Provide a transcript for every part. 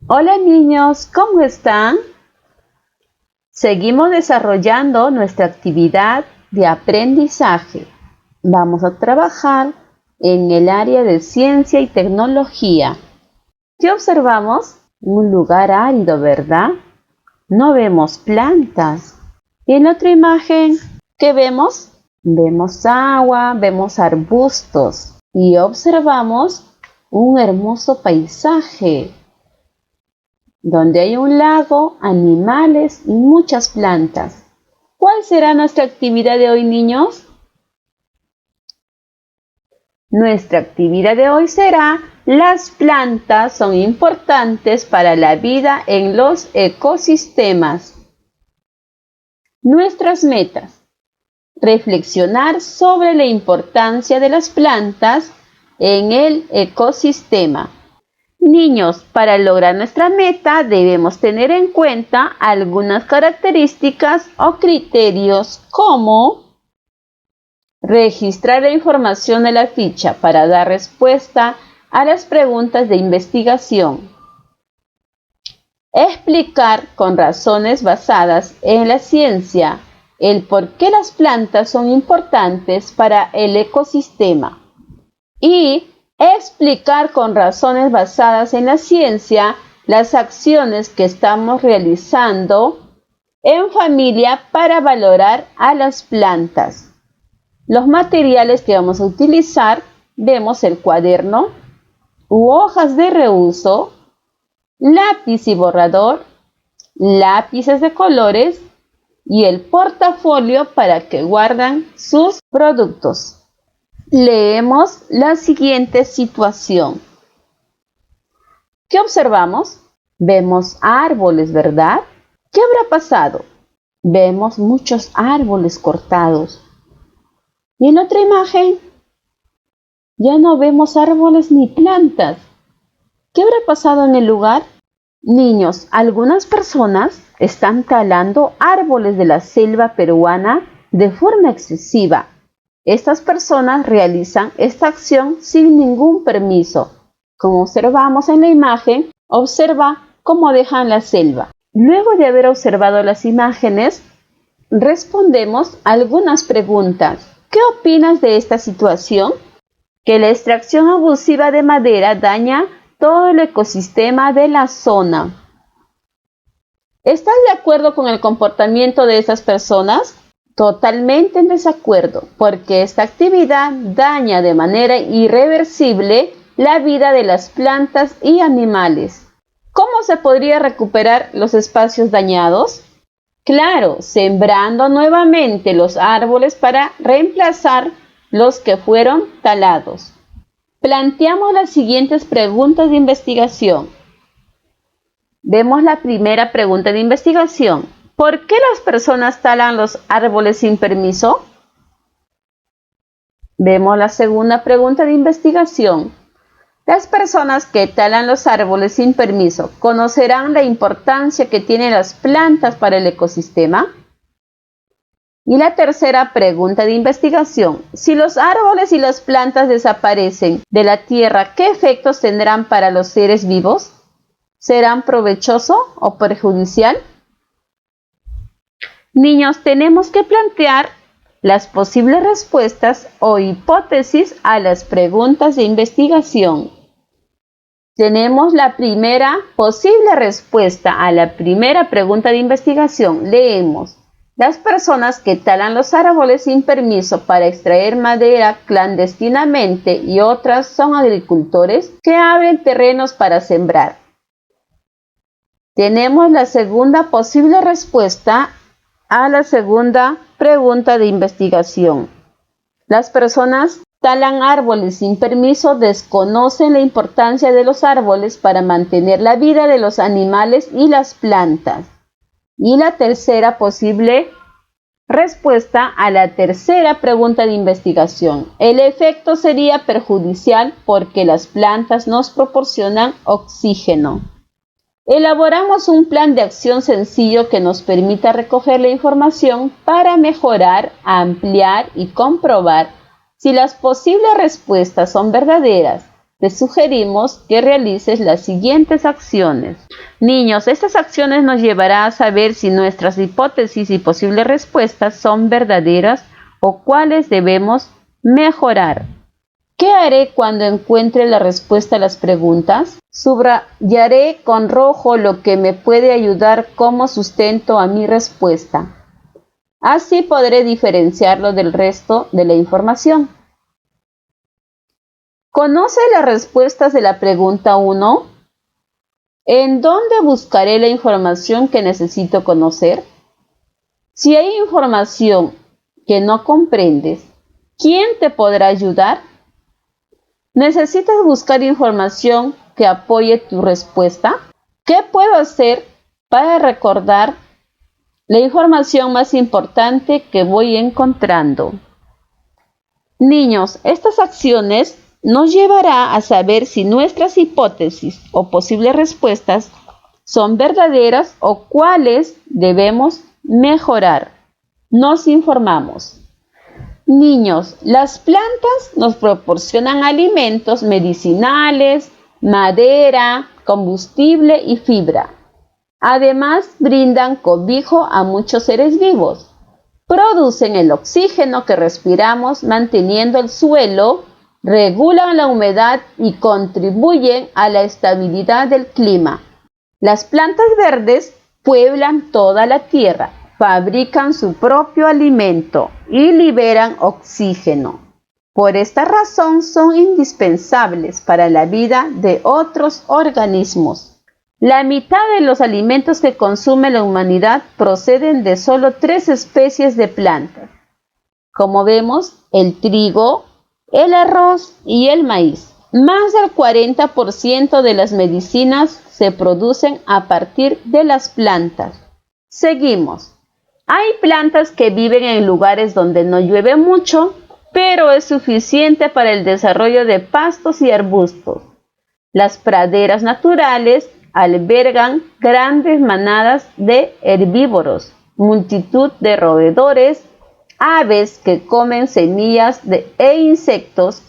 Hola niños, ¿cómo están? Seguimos desarrollando nuestra actividad de aprendizaje. Vamos a trabajar en el área de ciencia y tecnología. ¿Qué observamos? Un lugar árido, ¿verdad? No vemos plantas. Y en otra imagen, ¿qué vemos? Vemos agua, vemos arbustos y observamos un hermoso paisaje donde hay un lago, animales y muchas plantas. ¿Cuál será nuestra actividad de hoy, niños? Nuestra actividad de hoy será: las plantas son importantes para la vida en los ecosistemas. Nuestras metas: reflexionar sobre la importancia de las plantas en el ecosistema. Niños, para lograr nuestra meta debemos tener en cuenta algunas características o criterios, como registrar la información de la ficha para dar respuesta a las preguntas de investigación, explicar con razones basadas en la ciencia el por qué las plantas son importantes para el ecosistema y explicar con razones basadas en la ciencia las acciones que estamos realizando en familia para valorar a las plantas. Los materiales que vamos a utilizar: vemos el cuaderno u hojas de reuso, lápiz y borrador, lápices de colores y el portafolio para que guarden sus productos. Leemos la siguiente situación. ¿Qué observamos? Vemos árboles, ¿verdad? ¿Qué habrá pasado? Vemos muchos árboles cortados. Y en otra imagen, ya no vemos árboles ni plantas. ¿Qué habrá pasado en el lugar? Niños, algunas personas están talando árboles de la selva peruana de forma excesiva. Estas personas realizan esta acción sin ningún permiso. Como observamos en la imagen, observa cómo dejan la selva. Luego de haber observado las imágenes, respondemos algunas preguntas. ¿Qué opinas de esta situación? Que la extracción abusiva de madera daña todo el ecosistema de la zona. ¿Estás de acuerdo con el comportamiento de estas personas? Totalmente en desacuerdo, porque esta actividad daña de manera irreversible la vida de las plantas y animales. ¿Cómo se podría recuperar los espacios dañados? Claro, sembrando nuevamente los árboles para reemplazar los que fueron talados. Planteamos las siguientes preguntas de investigación. Vemos la primera pregunta de investigación. ¿Por qué las personas talan los árboles sin permiso? Vemos la segunda pregunta de investigación. Las personas que talan los árboles sin permiso, ¿conocerán la importancia que tienen las plantas para el ecosistema? Y la tercera pregunta de investigación. Si los árboles y las plantas desaparecen de la tierra, ¿qué efectos tendrán para los seres vivos? ¿Serán provechoso o perjudicial? Niños, tenemos que plantear las posibles respuestas o hipótesis a las preguntas de investigación. Tenemos la primera posible respuesta a la primera pregunta de investigación. Leemos: las personas que talan los árboles sin permiso para extraer madera clandestinamente y otras son agricultores que abren terrenos para sembrar. Tenemos la segunda posible respuesta a la segunda pregunta de investigación. Las personas talan árboles sin permiso, desconocen la importancia de los árboles para mantener la vida de los animales y las plantas. Y la tercera posible respuesta a la tercera pregunta de investigación. El efecto sería perjudicial porque las plantas nos proporcionan oxígeno. Elaboramos un plan de acción sencillo que nos permita recoger la información para mejorar, ampliar y comprobar si las posibles respuestas son verdaderas. te sugerimos que realices las siguientes acciones. Niños, estas acciones nos llevarán a saber si nuestras hipótesis y posibles respuestas son verdaderas o cuáles debemos mejorar. ¿Qué haré cuando encuentre la respuesta a las preguntas? Subrayaré con rojo lo que me puede ayudar como sustento a mi respuesta. Así podré diferenciarlo del resto de la información. ¿Conoce las respuestas de la pregunta 1? ¿En dónde buscaré la información que necesito conocer? Si hay información que no comprendes, ¿quién te podrá ayudar? ¿Necesitas buscar información que apoye tu respuesta? ¿Qué puedo hacer para recordar la información más importante que voy encontrando? Niños, estas acciones nos llevarán a saber si nuestras hipótesis o posibles respuestas son verdaderas o cuáles debemos mejorar. Nos informamos. Niños, las plantas nos proporcionan alimentos medicinales, madera, combustible y fibra. Además, brindan cobijo a muchos seres vivos. Producen el oxígeno que respiramos, manteniendo el suelo, regulan la humedad y contribuyen a la estabilidad del clima. Las plantas verdes pueblan toda la tierra, fabrican su propio alimento y liberan oxígeno. Por esta razón son indispensables para la vida de otros organismos. La mitad de los alimentos que consume la humanidad proceden de solo 3 especies de plantas. Como vemos, el trigo, el arroz y el maíz. Más del 40% de las medicinas se producen a partir de las plantas. Seguimos. Hay plantas que viven en lugares donde no llueve mucho, pero es suficiente para el desarrollo de pastos y arbustos. Las praderas naturales albergan grandes manadas de herbívoros, multitud de roedores, aves que comen semillas e insectos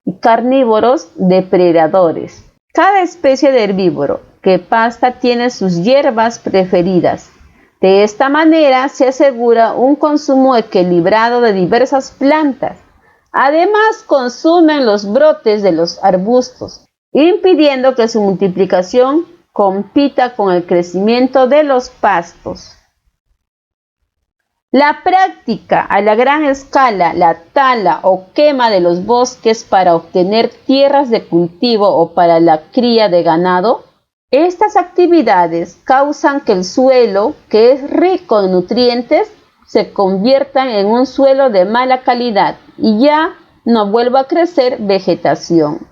y carnívoros depredadores. Cada especie de herbívoro que pasta tiene sus hierbas preferidas. De esta manera se asegura un consumo equilibrado de diversas plantas. Además, consumen los brotes de los arbustos, impidiendo que su multiplicación compita con el crecimiento de los pastos. La práctica a la gran escala, la tala o quema de los bosques para obtener tierras de cultivo o para la cría de ganado, estas actividades causan que el suelo, que es rico en nutrientes, se convierta en un suelo de mala calidad y ya no vuelva a crecer vegetación.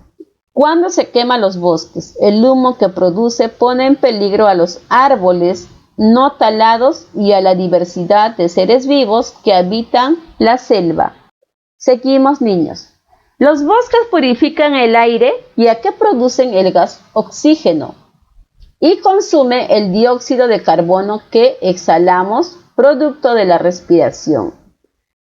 Cuando se queman los bosques, el humo que produce pone en peligro a los árboles no talados y a la diversidad de seres vivos que habitan la selva. Seguimos, niños. Los bosques purifican el aire ya que producen el gas oxígeno y consume el dióxido de carbono que exhalamos, producto de la respiración.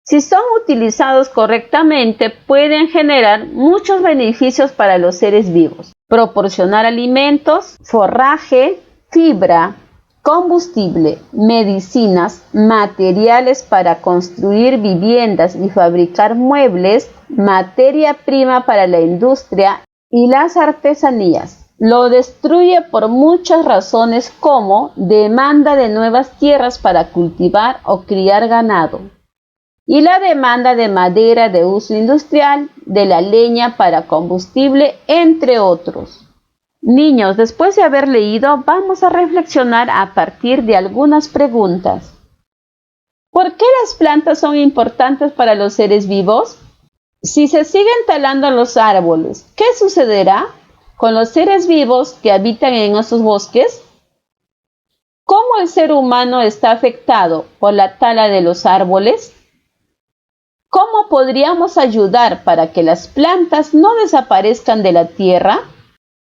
Si son utilizados correctamente, pueden generar muchos beneficios para los seres vivos. Proporcionar alimentos, forraje, fibra, combustible, medicinas, materiales para construir viviendas y fabricar muebles, materia prima para la industria y las artesanías. Lo destruye por muchas razones como demanda de nuevas tierras para cultivar o criar ganado y la demanda de madera de uso industrial, de la leña para combustible, entre otros. Niños, después de haber leído, vamos a reflexionar a partir de algunas preguntas. ¿Por qué las plantas son importantes para los seres vivos? Si se siguen talando los árboles, ¿qué sucederá con los seres vivos que habitan en esos bosques? ¿Cómo el ser humano está afectado por la tala de los árboles? ¿Cómo podríamos ayudar para que las plantas no desaparezcan de la tierra?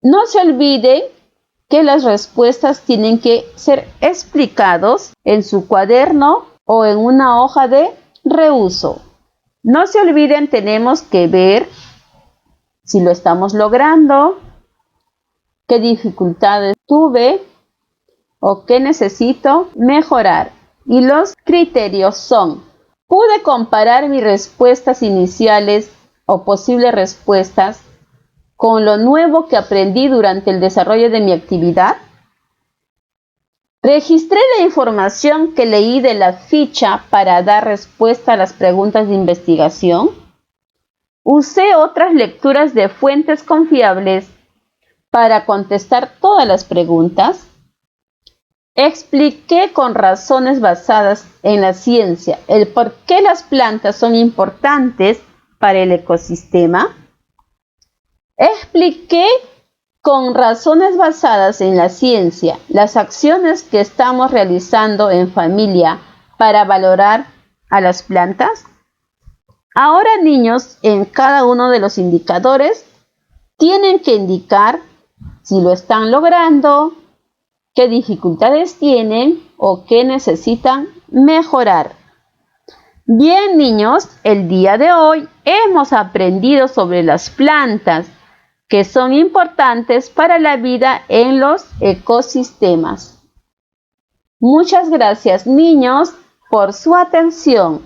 No se olviden que las respuestas tienen que ser explicados en su cuaderno o en una hoja de reuso. No se olviden, tenemos que ver si lo estamos logrando, qué dificultades tuve o qué necesito mejorar. Y los criterios son: pude comparar mis respuestas iniciales o posibles respuestas con lo nuevo que aprendí durante el desarrollo de mi actividad. Registré la información que leí de la ficha para dar respuesta a las preguntas de investigación. Usé otras lecturas de fuentes confiables para contestar todas las preguntas. Expliqué con razones basadas en la ciencia el por qué las plantas son importantes para el ecosistema. Expliqué con razones basadas en la ciencia las acciones que estamos realizando en familia para valorar a las plantas. Ahora, niños, en cada uno de los indicadores tienen que indicar si lo están logrando, qué dificultades tienen o qué necesitan mejorar. Bien, niños, el día de hoy hemos aprendido sobre las plantas que son importantes para la vida en los ecosistemas. Muchas gracias, niños, por su atención.